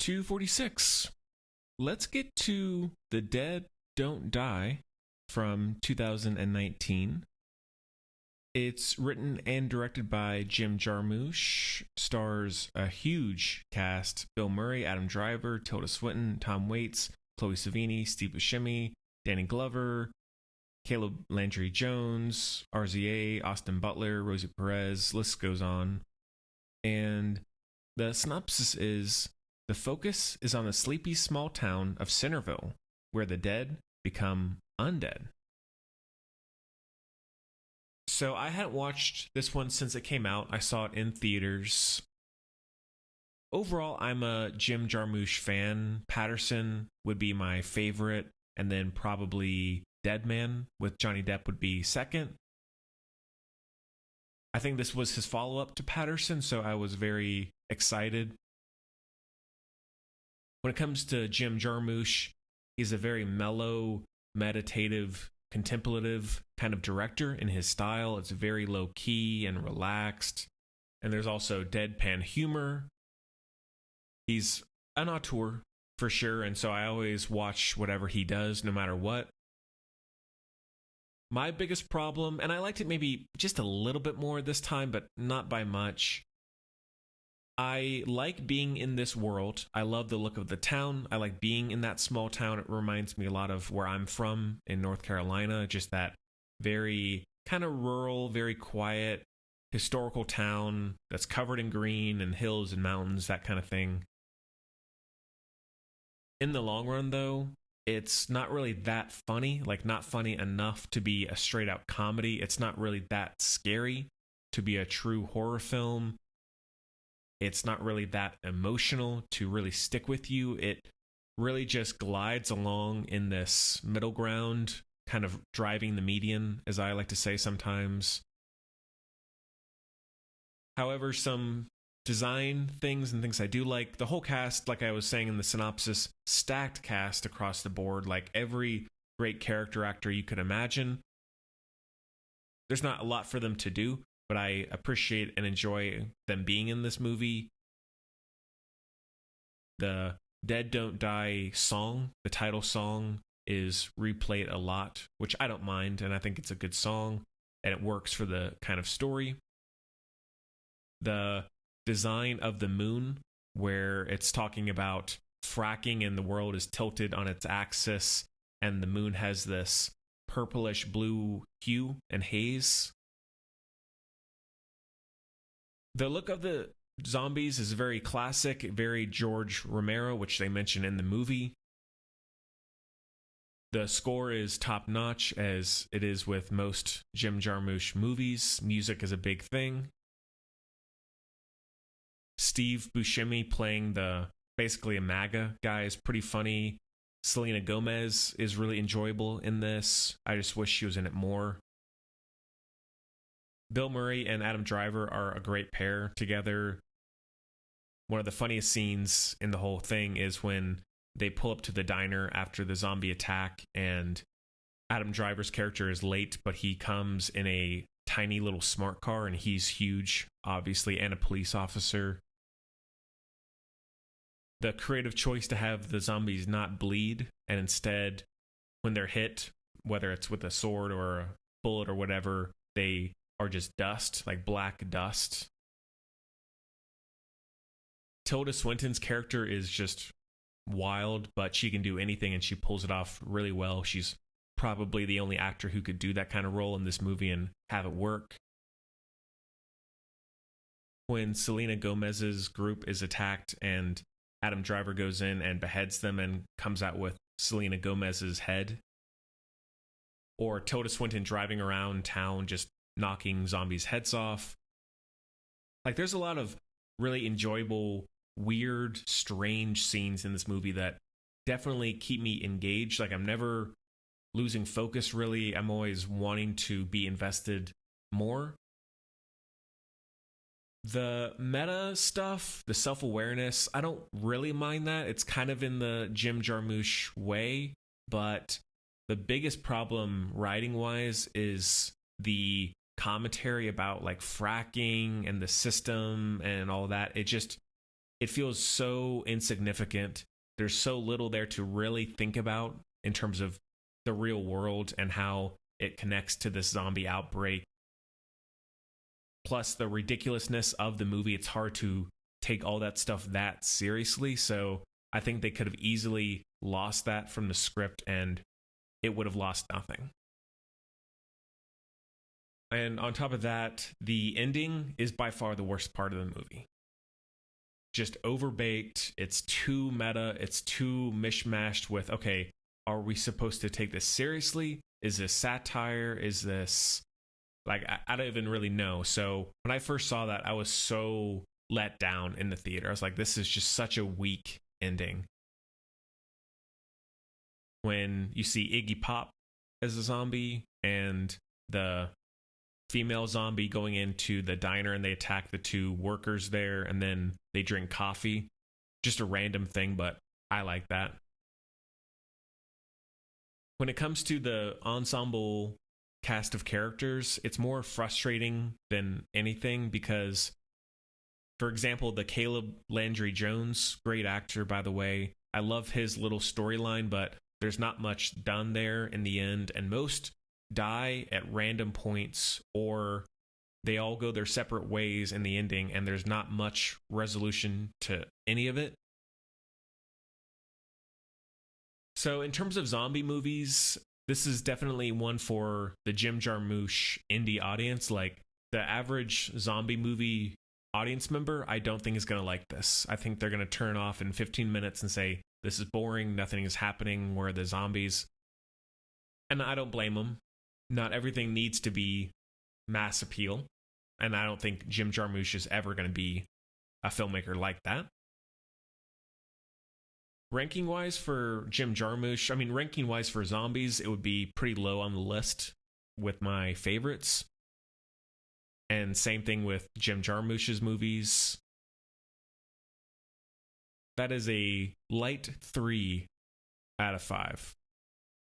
246. Let's get to The Dead Don't Die from 2019. It's written and directed by Jim Jarmusch, stars a huge cast: Bill Murray, Adam Driver, Tilda Swinton, Tom Waits, Chloe Sevigny, Steve Buscemi, Danny Glover, Caleb Landry Jones, RZA, Austin Butler, Rosie Perez, list goes on. And the synopsis is: the focus is on the sleepy small town of Centerville, where the dead become undead. So I hadn't watched this one since it came out. I saw it in theaters. Overall, I'm a Jim Jarmusch fan. Patterson would be my favorite, and then probably Dead Man with Johnny Depp would be second. I think this was his follow-up to Patterson, so I was very excited. When it comes to Jim Jarmusch, he's a very mellow, meditative, contemplative kind of director in his style. It's very low-key and relaxed. And there's also deadpan humor. He's an auteur for sure, and so I always watch whatever he does, no matter what. My biggest problem, and I liked it maybe just a little bit more this time, but not by much. I like being in this world. I love the look of the town. I like being in that small town. It reminds me a lot of where I'm from in North Carolina. Just that very kind of rural, very quiet, historical town that's covered in green and hills and mountains, that kind of thing. In the long run, though, it's not really that funny, like not funny enough to be a straight out comedy. It's not really that scary to be a true horror film. It's not really that emotional to really stick with you. It really just glides along in this middle ground, kind of driving the median, as I like to say sometimes. However, some design things and things I do like. The whole cast, like I was saying in the synopsis, stacked cast across the board, like every great character actor you could imagine. There's not a lot for them to do, but I appreciate and enjoy them being in this movie. The Dead Don't Die song, the title song, is replayed a lot, which I don't mind, and I think it's a good song, and it works for the kind of story. The design of the moon, where it's talking about fracking and the world is tilted on its axis, and the moon has this purplish blue hue and haze. The look of the zombies is very classic, very George Romero, which they mention in the movie. The score is top notch, as it is with most Jim Jarmusch movies. Music is a big thing. Steve Buscemi playing the basically a MAGA guy is pretty funny. Selena Gomez is really enjoyable in this. I just wish she was in it more. Bill Murray and Adam Driver are a great pair together. One of the funniest scenes in the whole thing is when they pull up to the diner after the zombie attack, and Adam Driver's character is late, but he comes in a tiny little smart car, and he's huge, obviously, and a police officer. The creative choice to have the zombies not bleed, and instead, when they're hit, whether it's with a sword or a bullet or whatever, they are just dust, like black dust. Tilda Swinton's character is just wild, but she can do anything and she pulls it off really well. She's probably the only actor who could do that kind of role in this movie and have it work. When Selena Gomez's group is attacked and Adam Driver goes in and beheads them and comes out with Selena Gomez's head, or Tilda Swinton driving around town just knocking zombies' heads off. Like, there's a lot of really enjoyable, weird, strange scenes in this movie that definitely keep me engaged. Like, I'm never losing focus, really. I'm always wanting to be invested more. The meta stuff, the self-awareness, I don't really mind that. It's kind of in the Jim Jarmusch way, but the biggest problem writing-wise is the commentary about like fracking and the system and all that. It just it feels so insignificant. There's so little there to really think about in terms of the real world and how it connects to this zombie outbreak. Plus the ridiculousness of the movie, it's hard to take all that stuff that seriously. So I think they could have easily lost that from the script and it would have lost nothing. And on top of that, the ending is by far the worst part of the movie. Just overbaked. It's too meta. It's too mishmashed with, okay, are we supposed to take this seriously? Is this satire? Is this like, I don't even really know. So when I first saw that, I was so let down in the theater. I was like, this is just such a weak ending. When you see Iggy Pop as a zombie and the female zombie going into the diner and they attack the two workers there and then they drink coffee. Just a random thing, but I like that. When it comes to the ensemble cast of characters, it's more frustrating than anything because, for example, the Caleb Landry Jones, great actor, by the way. I love his little storyline, but there's not much done there in the end, and most die at random points or they all go their separate ways in the ending and there's not much resolution to any of it. So in terms of zombie movies, this is definitely one for the Jim Jarmusch indie audience. Like the average zombie movie audience member, I don't think is going to like this. I think they're going to turn off in 15 minutes and say, this is boring, nothing is happening, where are the zombies? And I don't blame them. Not everything needs to be mass appeal. And I don't think Jim Jarmusch is ever going to be a filmmaker like that. Ranking wise for Jim Jarmusch, I mean, ranking wise for zombies, it would be pretty low on the list with my favorites. And same thing with Jim Jarmusch's movies. That is a light 3 out of 5